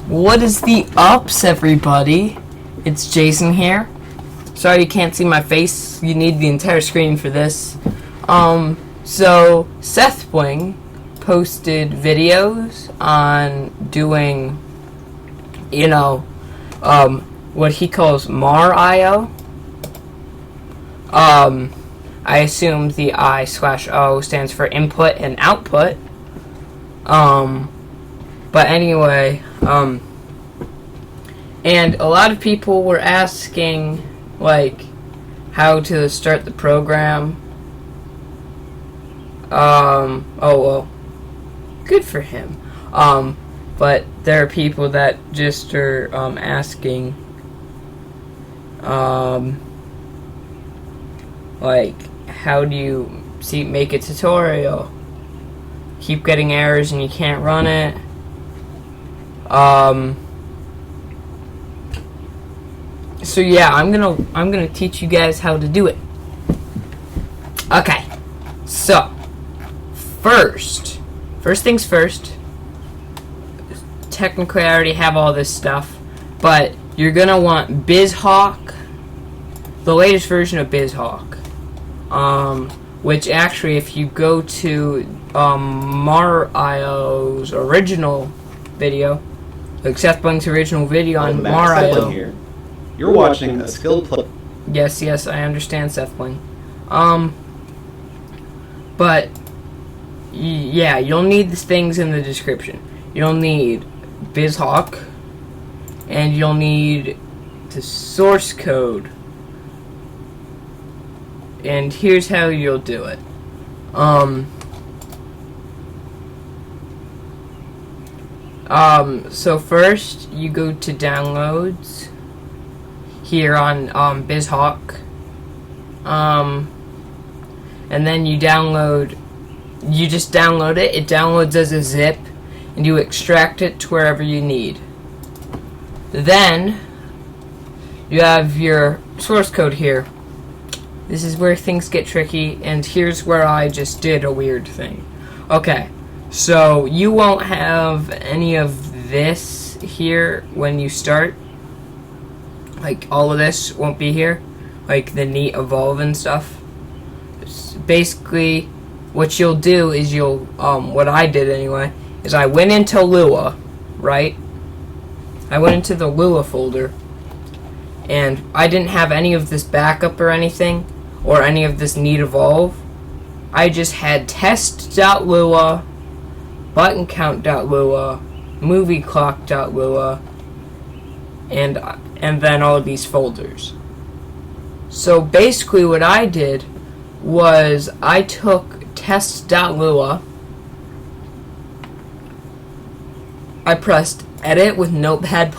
What is the ups, everybody? It's Jason here. Sorry you can't see my face. You need the entire screen for this. So Seth Bling posted videos on doing, what he calls MarI. I assume the I/O stands for input and output. But anyway, and a lot of people were asking, like, how to start the program. Oh well, good for him. But there are people that just are, asking, like, how do you make a tutorial? Keep getting errors and you can't run it. So yeah, I'm gonna teach you guys how to do it. Okay. So first things first. Technically, I already have all this stuff, but you're gonna want BizHawk, the latest version of BizHawk. Which actually, if you go to MarI's original video, like Seth Bling's original video on MarI. You're watching a skilled play. Yes, I understand, Seth Bling. But yeah, you'll need the things in the description. You'll need BizHawk, and you'll need the source code. And here's how you'll do it. So first you go to downloads here on BizHawk. And then you just download it. It downloads as a zip, and you extract it to wherever you need. Then you have your source code here. This is where things get tricky, and here's where I just did a weird thing. Okay, so you won't have any of this here when you start. Like, all of this won't be here. Like, the neat evolve and stuff. Basically, what you'll do is what I did anyway, is I went into Lua, right? I went into the Lua folder, and I didn't have any of this backup or anything, or any of this neat evolve. I just had test.lua, buttoncount.lua, movieclock.lua, and then all of these folders. So basically what I did was I took test.lua, I pressed edit with Notepad++,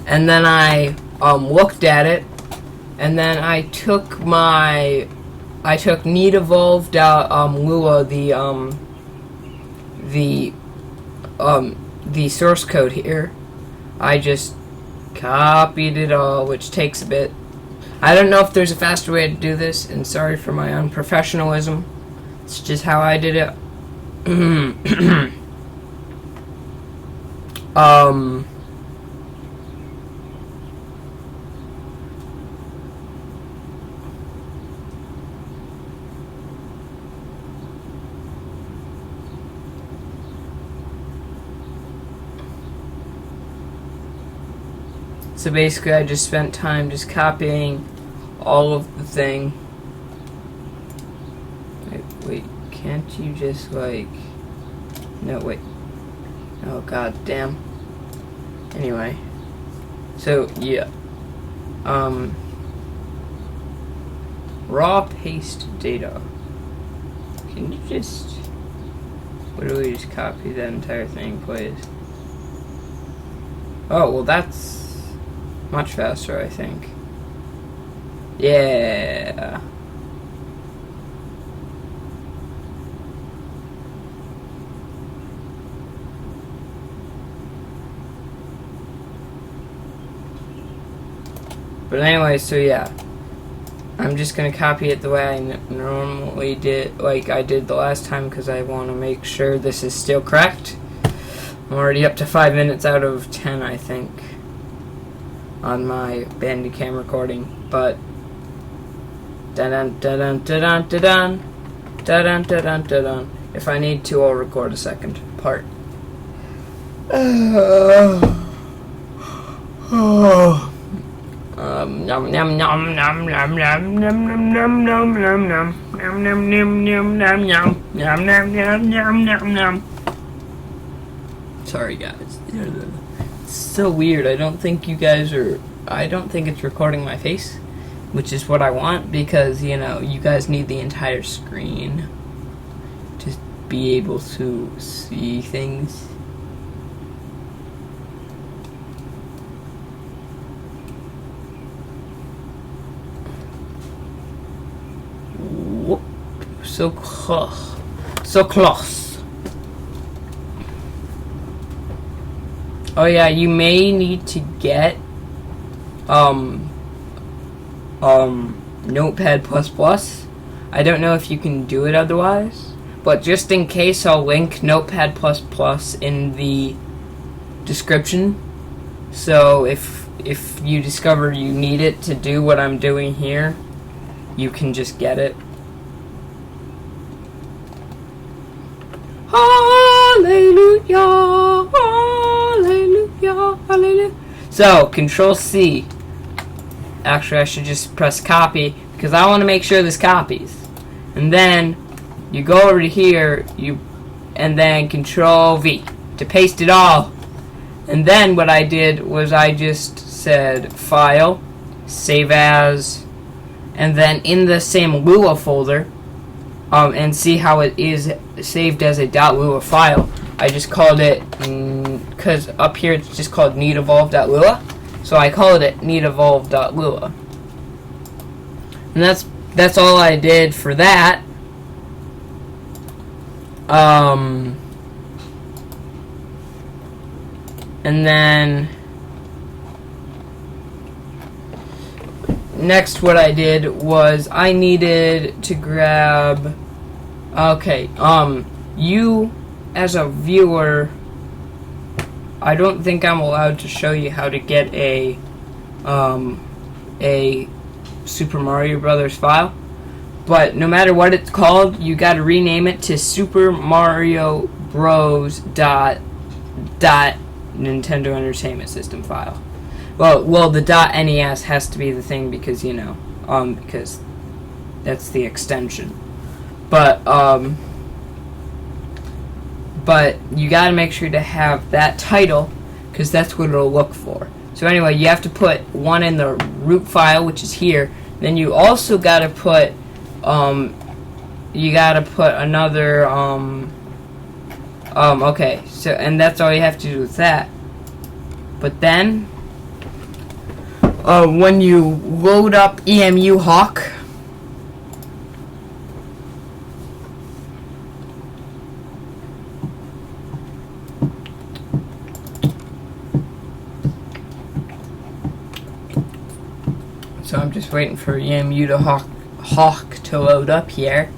and then I looked at it, and then I took neat evolved Lua, the source code here. I just copied it all, which takes a bit. I don't know if there's a faster way to do this, and sorry for my unprofessionalism. It's just how I did it. So basically, I just spent time just copying all of the thing. Wait, can't you just, like... No, wait. Oh, god damn. Anyway. So, yeah. Raw paste data. Can you just... literally just copy that entire thing, please? Oh, well, that's much faster, I think. Yeah. But anyway, so yeah. I'm just going to copy it the way I normally did, like I did the last time, because I want to make sure this is still correct. I'm already up to 5 minutes out of 10, I think, on my Bandicam recording, but da-dun. If I need to, I'll record a second part. Nom nom nom nom nom nom nom nom nom nom nom nom nom nom nom nom nom nom nom nom. Sorry guys. It's so weird. I don't think it's recording my face, which is what I want, because you guys need the entire screen to be able to see things. Whoop. So close. Oh yeah, you may need to get Notepad++. I don't know if you can do it otherwise, but just in case, I'll link Notepad++ in the description. So if you discover you need it to do what I'm doing here, you can just get it. Hallelujah, hallelujah, hallelujah. So, Control-C. Actually, I should just press copy, because I want to make sure this copies. And then, you go over to here, and then Control-V to paste it all. And then what I did was I just said File, Save As, and then in the same Lua folder, and see how it is saved as a .lua file. I just called it, because up here it's just called needevolve.lua, so I called it needevolve.lua. And that's all I did for that. And then next what I did was I needed to grab, you as a viewer, I don't think I'm allowed to show you how to get a Super Mario Brothers file, but no matter what it's called, you gotta rename it to Super Mario Bros. Dot Nintendo Entertainment System file. Well, the .NES has to be the thing, because because that's the extension. But you gotta make sure to have that title, because that's what it'll look for. So anyway, you have to put one in the root file, which is here. Then you also gotta put another okay. So, and that's all you have to do with that. But then when you load up EMU Hawk, so I'm just waiting for EMU to Hawk to load up here.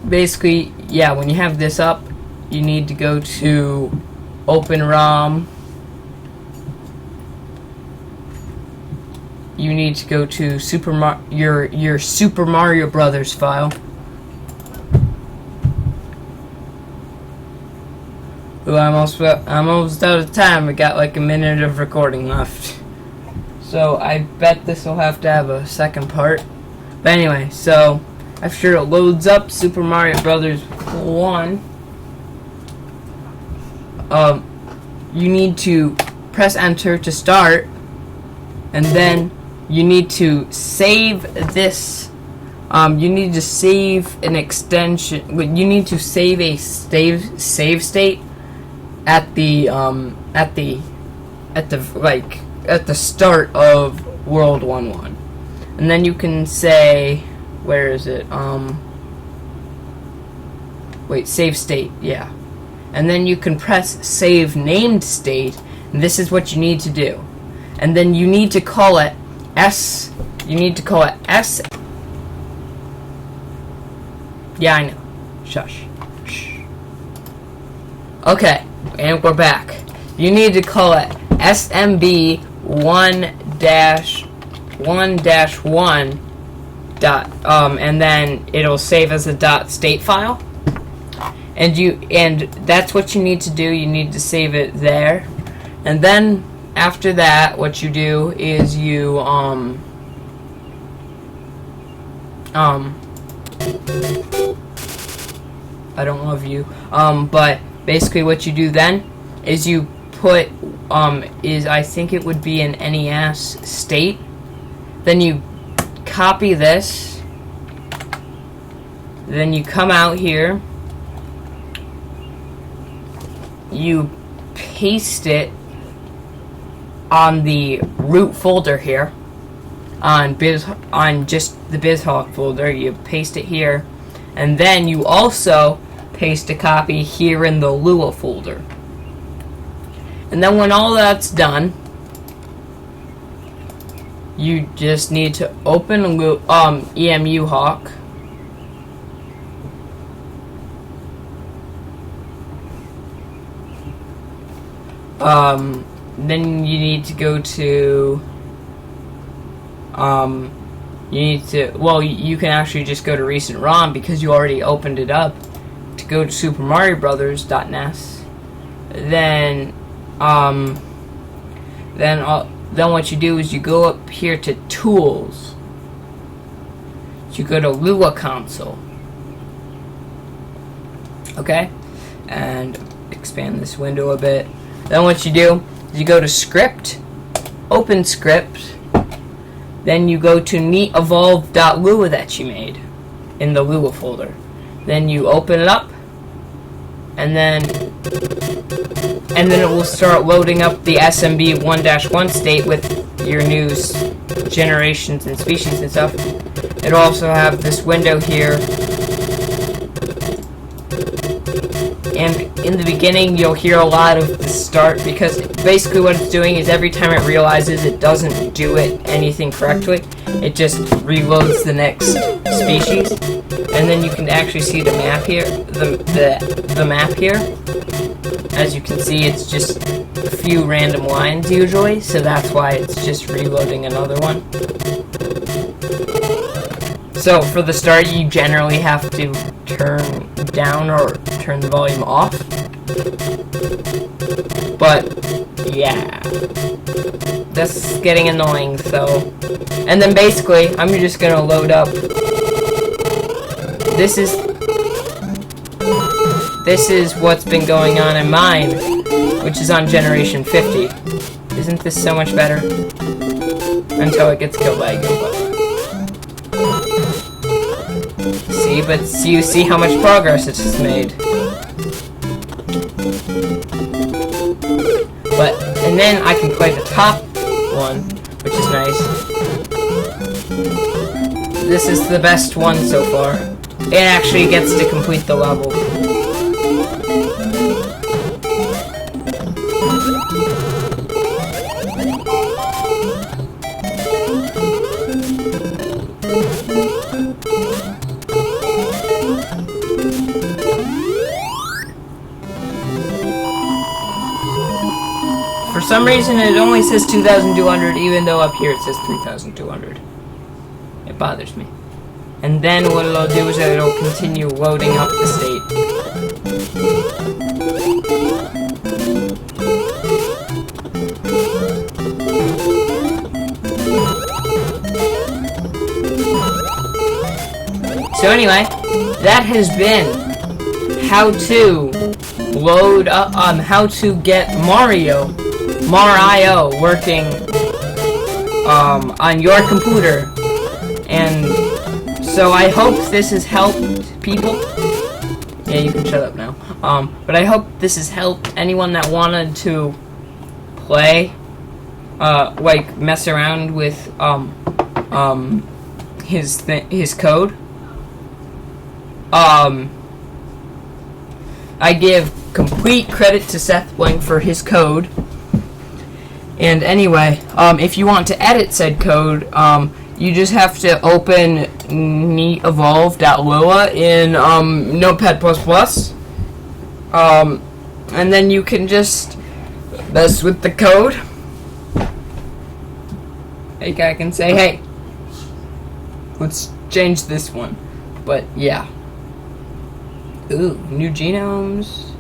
Basically, yeah, when you have this up, you need to go to Open ROM. You need to go to your Super Mario Brothers file. Ooh, I'm almost out of time. We got like a minute of recording left. So I bet this will have to have a second part. But anyway, so after it loads up Super Mario Brothers 1, you need to press enter to start, and then you need to save this. You need to save an extension. You need to save a save state at the start of World 1-1, and then you can say, where is it? Wait, save state, yeah. And then you can press save named state, and this is what you need to do. And then you need to call it You need to call it S. Yeah, I know. Shush. Shh. Okay, and we're back. You need to call it SMB 1-1-1 dot and then it'll save as a .state file. And that's what you need to do. You need to save it there. And then after that, what you do is you I don't love you. But basically what you do then is you put I think it would be an NES state. Then you copy this. Then you come out here. You paste it on the root folder here. On just the BizHawk folder, you paste it here, and then you also paste a copy here in the Lua folder. And then when all that's done, you just need to open EMU Hawk. Then you need to go to you can actually just go to recent ROM because you already opened it up, to go to Super Mario Brothers.nes. Then what you do is you go up here to Tools. You go to Lua Console. Okay? And expand this window a bit. Then what you do is you go to Script, Open Script, then you go to neatevolve.lua that you made in the Lua folder. Then you open it up, and then it will start loading up the SMB 1-1 state with your new generations and species and stuff. It'll also have this window here. And in the beginning, you'll hear a lot of the start, because basically what it's doing is every time it realizes it doesn't do anything correctly, it just reloads the next species. And then you can actually see the map here. The map here. As you can see, it's just a few random lines usually, so that's why it's just reloading another one. So for the start, you generally have to turn down or turn the volume off. But yeah, that's getting annoying. So, and then basically, I'm just gonna load up. This is what's been going on in mine, which is on generation 50. Isn't this so much better? Until it gets killed by a Goomba. But you see how much progress it's just made. And then I can play the top one, which is nice. This is the best one so far. It actually gets to complete the level. For some reason, it only says 2,200, even though up here it says 3,200. It bothers me. And then what it'll do is it'll continue loading up the state. So anyway, that has been how to load up, how to get MarI working on your computer. And so I hope this has helped people. Yeah, you can shut up now. But I hope this has helped anyone that wanted to play, like mess around with his code. I give complete credit to Seth Blank for his code. And anyway, if you want to edit said code, you just have to open neatevolve.lua in Notepad++. And then you can just mess with the code. Like I can say, hey, let's change this one. But yeah. Ooh, new genomes.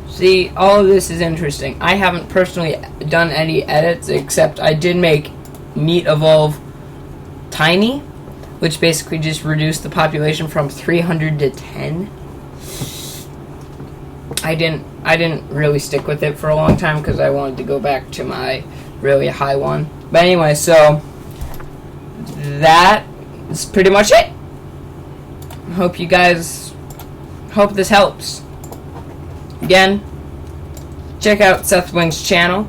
See, all of this is interesting. I haven't personally done any edits, except I did make neatevolve tiny, which basically just reduced the population from 300 to 10. I didn't really stick with it for a long time because I wanted to go back to my really high one. But anyway, so that is pretty much it. Hope this helps. Again, check out Seth Wing's channel.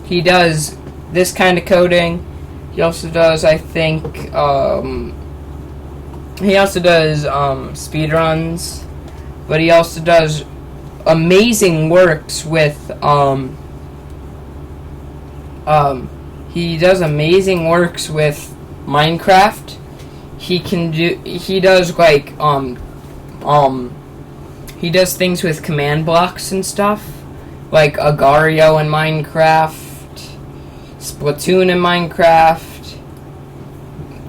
He does this kind of coding. He also does, I think, speedruns. But he also does amazing works with, he does amazing works with Minecraft. He does like, he does things with command blocks and stuff. Like Agario in Minecraft, Splatoon in Minecraft,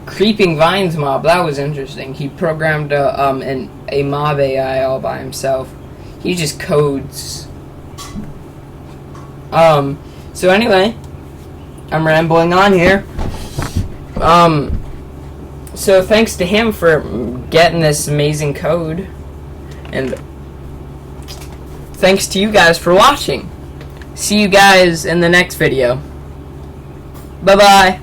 Creeping Vines mob, that was interesting. He programmed a mob AI all by himself. He just codes. So anyway, I'm rambling on here. So thanks to him for getting this amazing code. And thanks to you guys for watching. See you guys in the next video. Bye-bye.